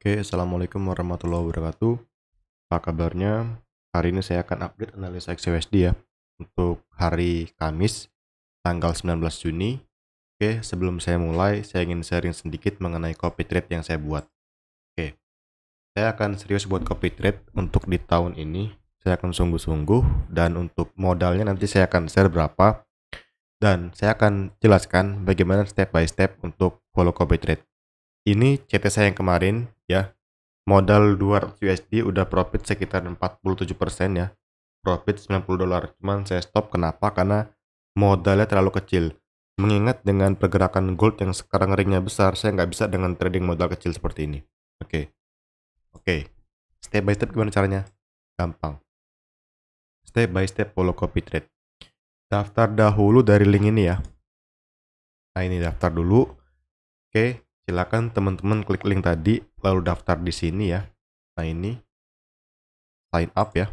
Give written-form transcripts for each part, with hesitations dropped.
Oke, assalamualaikum warahmatullahi wabarakatuh. Apa kabarnya? Hari ini saya akan update analisa XUSD ya untuk hari Kamis tanggal 19 Juni. Oke, sebelum saya mulai, saya ingin sharing sedikit mengenai copy trade yang saya buat. Oke, saya akan serius buat copy trade untuk di tahun ini. Saya akan sungguh-sungguh dan untuk modalnya nanti saya akan share berapa dan saya akan jelaskan bagaimana step by step untuk follow copy trade. Ini CT saya yang kemarin ya. Modal 200 USD udah profit sekitar 47% ya. Profit $90. Cuman saya stop kenapa? Karena modalnya terlalu kecil. Mengingat dengan pergerakan gold yang sekarang ringnya besar, saya nggak bisa dengan trading modal kecil seperti ini. Oke. Oke. Step by step gimana caranya? Gampang. Step by step follow copy trade. Daftar dahulu dari link ini ya. Nah ini daftar dulu. Oke, silakan teman-teman klik link tadi lalu daftar di sini ya. Nah ini sign up ya.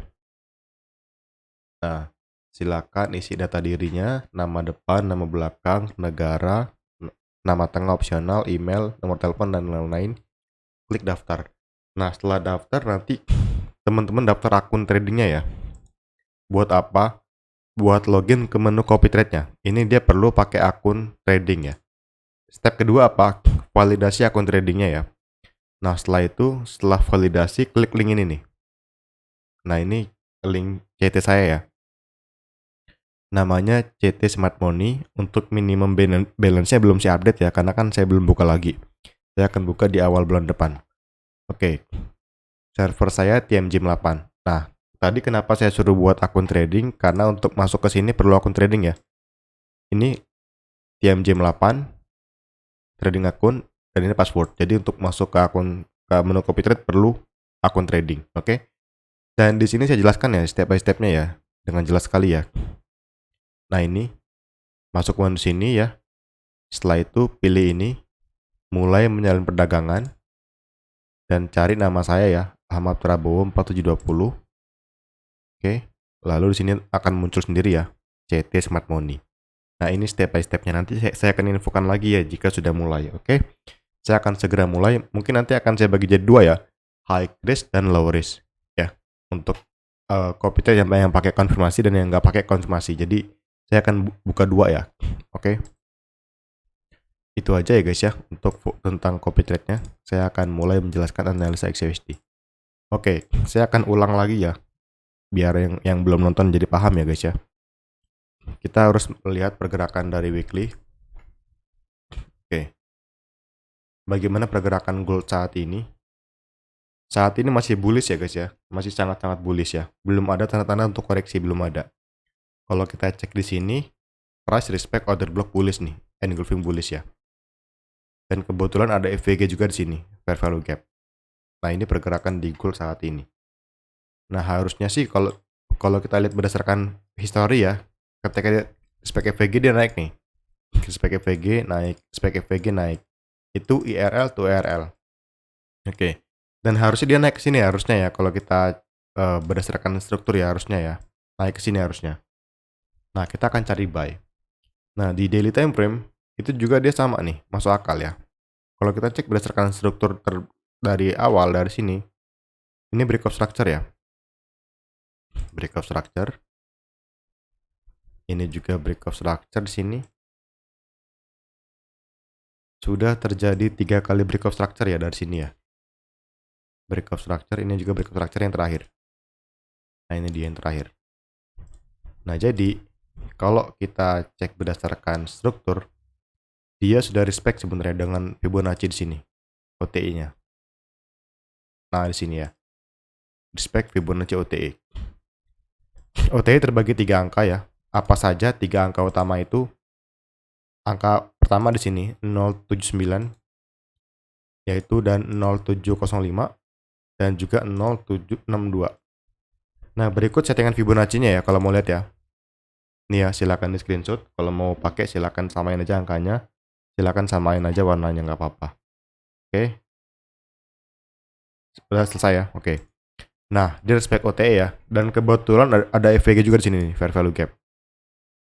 Nah, silakan isi data dirinya, nama depan, nama belakang, negara, nama tengah opsional, email, nomor telepon dan lain-lain. Klik daftar. Nah, setelah daftar nanti teman-teman daftar akun tradingnya ya. Buat apa? Buat login ke menu copy trade-nya. Ini dia perlu pakai akun trading ya. Step kedua apa? Validasi akun tradingnya ya. Nah, setelah validasi, klik link ini nih. Nah, ini link CT saya ya. Namanya CT Smart Money. Untuk minimum balance-nya belum saya update ya, karena kan saya belum buka lagi. Saya akan buka di awal bulan depan. Oke. Server saya TMGM8. Nah, tadi kenapa saya suruh buat akun trading? Karena untuk masuk ke sini perlu akun trading ya. Ini TMGM8 trading akun dan ini password. Jadi untuk masuk ke menu copy trade perlu akun trading, oke? Dan di sini saya jelaskan ya step by step-nya ya dengan jelas sekali ya. Nah, ini masuk menu sini ya. Setelah itu pilih ini, mulai menjalin perdagangan dan cari nama saya ya, Ahmad Prabowo 4720. Oke. Lalu di sini akan muncul sendiri ya, CT Smart Money. Nah, ini step by step-nya nanti saya akan infokan lagi ya jika sudah mulai, oke? Saya akan segera mulai. Mungkin nanti akan saya bagi jadi dua ya, high risk dan low risk ya. Untuk copy trade yang pakai konfirmasi dan yang nggak pakai konfirmasi. Jadi saya akan buka dua ya, oke? Itu aja ya guys ya untuk tentang copy trade-nya. Saya akan mulai menjelaskan analisa XUSD. Oke, saya akan ulang lagi ya biar yang belum nonton jadi paham ya guys ya. Kita harus melihat pergerakan dari weekly. Oke. Bagaimana pergerakan gold saat ini? Saat ini masih bullish ya guys ya. Masih sangat-sangat bullish ya. Belum ada tanda-tanda untuk koreksi, belum ada. Kalau kita cek di sini, price respect order block bullish nih, engulfing bullish ya. Dan kebetulan ada FVG juga di sini, fair value gap. Nah, ini pergerakan di gold saat ini. Nah, harusnya sih kalau kita lihat berdasarkan history ya, ketika spek FVG dia naik nih. Spek FVG naik, spek FVG naik. Itu IRL to IRL. Oke. Dan harusnya dia naik ke sini harusnya ya kalau kita berdasarkan struktur ya harusnya ya. Naik ke sini harusnya. Nah, kita akan cari buy. Nah, di daily time frame itu juga dia sama nih, masuk akal ya. Kalau kita cek berdasarkan struktur dari awal dari sini, ini breakout structure ya. Breakout structure. Ini juga breakout structure di sini. Sudah terjadi 3 kali breakout structure ya dari sini ya. Breakout structure, ini juga breakout structure yang terakhir. Nah, ini dia yang terakhir. Nah, jadi kalau kita cek berdasarkan struktur, dia sudah respect sebenarnya dengan Fibonacci di sini, OTI-nya. Nah, di sini ya. Respect Fibonacci OTI. OTI terbagi 3 angka ya. Apa saja 3 angka utama itu? Angka pertama di sini 079 yaitu dan 0705 dan juga 0762. Nah, berikut settingan Fibonacci-nya ya kalau mau lihat ya. Nih ya, silakan di screenshot. Kalau mau pakai silakan samain aja angkanya. Silakan samain aja warnanya nggak apa-apa. Oke. Sudah selesai ya. Oke. Nah, dia respect OTE ya. Dan kebetulan ada FVG juga di sini nih, fair value gap.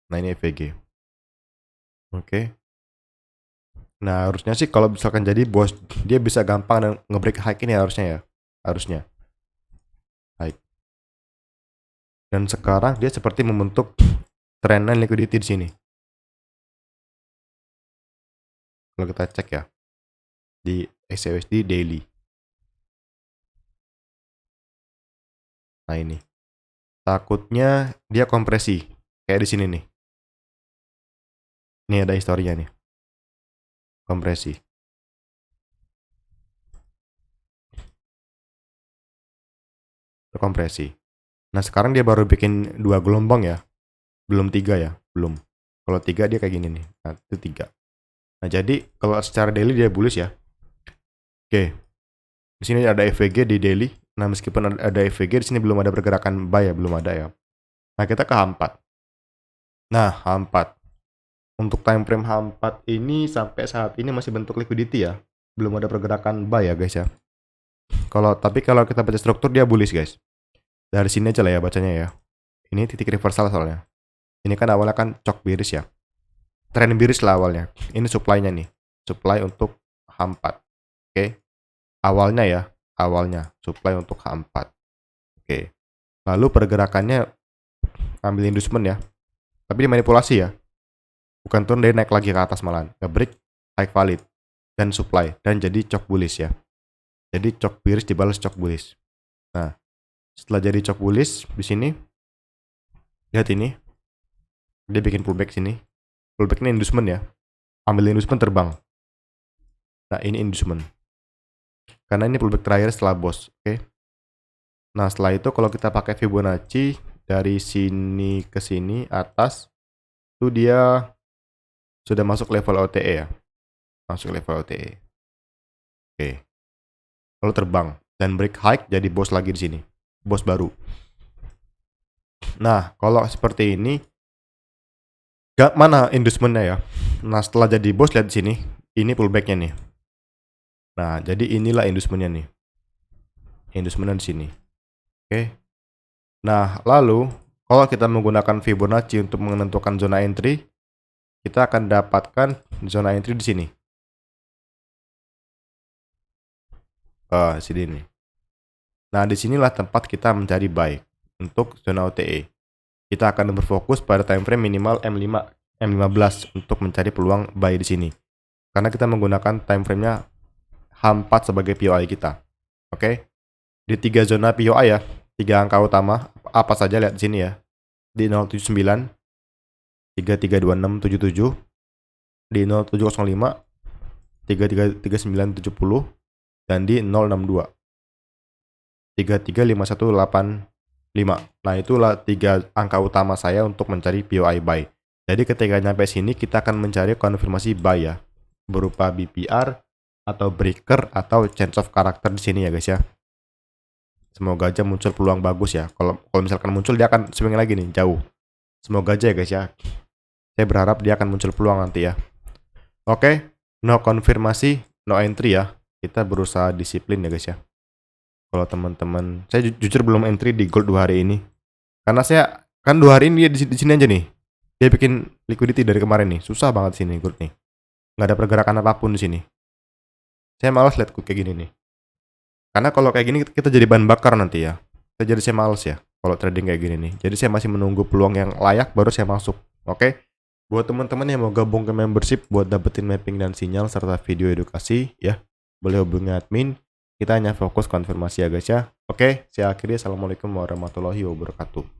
Nah, ini FVG. Oke. Nah, harusnya sih kalau misalkan jadi bos, dia bisa gampang nge-break high ini harusnya ya. Harusnya. High. Dan sekarang dia seperti membentuk trendline liquidity di sini. Kalau kita cek ya di XAUSD daily. Nah, ini. Takutnya dia kompresi kayak di sini nih. Ini ada historinya nih. Kompresi. Kompresi. Nah, sekarang dia baru bikin 2 gelombang ya. Belum 3 ya, belum. Kalau 3 dia kayak gini nih. Nah, itu 3. Nah, jadi kalau secara daily dia bullish ya. Oke. Di sini ada FVG di daily. Nah, meskipun ada FVG di sini belum ada pergerakan buy ya, belum ada ya. Nah, kita ke H4. Nah, H4. Untuk time frame H4 ini sampai saat ini masih bentuk liquidity ya. Belum ada pergerakan buy ya, guys ya. Tapi kalau kita baca struktur dia bullish, guys. Dari sini aja lah ya bacanya ya. Ini titik reversal soalnya. Ini kan awalnya kan cok bearish ya. Trend bearish lah awalnya. Ini supply-nya nih. Supply untuk H4. Oke. Awalnya ya. Awalnya. Supply untuk H4. Oke. Lalu pergerakannya ambil inducement ya. Tapi dimanipulasi ya. Bukan turun, dari naik lagi ke atas malahan. Nge-break high valid. Dan supply. Dan jadi cok bullish ya. Jadi cok bearish dibalas cok bullish. Nah. Setelah jadi cok bullish di sini. Lihat ini. Dia bikin pullback sini. Pullback ini inducement ya. Ambil inducement terbang. Nah, ini inducement. Karena ini pullback terakhir setelah bos. Oke. Nah, setelah itu kalau kita pakai Fibonacci dari sini ke sini atas itu dia sudah masuk level OTE ya. Masuk level OTE. Oke. Lalu terbang dan break high jadi bos lagi di sini. Bos baru. Nah, kalau seperti ini mana inducementnya ya. Nah, setelah jadi bos lihat di sini, ini pullbacknya nih. Nah, jadi inilah inducementnya nih. Inducementnya di sini. Oke. Nah, lalu kalau kita menggunakan Fibonacci untuk menentukan zona entry, kita akan dapatkan zona entry di sini. Sini nih. Nah, disinilah tempat kita mencari buy untuk zona OTE. Kita akan berfokus pada time frame minimal M5, M15 untuk mencari peluang buy di sini. Karena kita menggunakan time frame-nya H4 sebagai POI kita. Oke. Di 3 zona POI ya, 3 angka utama apa saja lihat di sini ya. Di 079, 332677, di 0705, 333970, dan di 062. 335185. Nah, itulah 3 angka utama saya untuk mencari POI buy. Jadi ketika nyampe sini kita akan mencari konfirmasi buy ya. Berupa BPR atau breaker atau change of character di sini ya guys ya. Semoga aja muncul peluang bagus ya. Kalau misalkan muncul dia akan swing lagi nih jauh. Semoga aja ya guys ya. Saya berharap dia akan muncul peluang nanti ya. Oke, no konfirmasi, no entry ya. Kita berusaha disiplin ya guys ya. Kalau teman-teman, saya jujur belum entry di gold 2 hari ini. Karena saya kan 2 hari ini dia di sini aja nih. Dia bikin liquidity dari kemarin nih. Susah banget sini gold nih. Nggak ada pergerakan apapun di sini. Saya malas lihat kayak gini nih. Karena kalau kayak gini kita jadi bahan bakar nanti ya. Jadi saya malas ya kalau trading kayak gini nih. Jadi saya masih menunggu peluang yang layak baru saya masuk. Oke. Buat teman-teman yang mau gabung ke membership buat dapetin mapping dan sinyal serta video edukasi ya, boleh hubungi admin. Kita hanya fokus konfirmasi ya guys ya. Oke, saya akhiri. Assalamualaikum warahmatullahi wabarakatuh.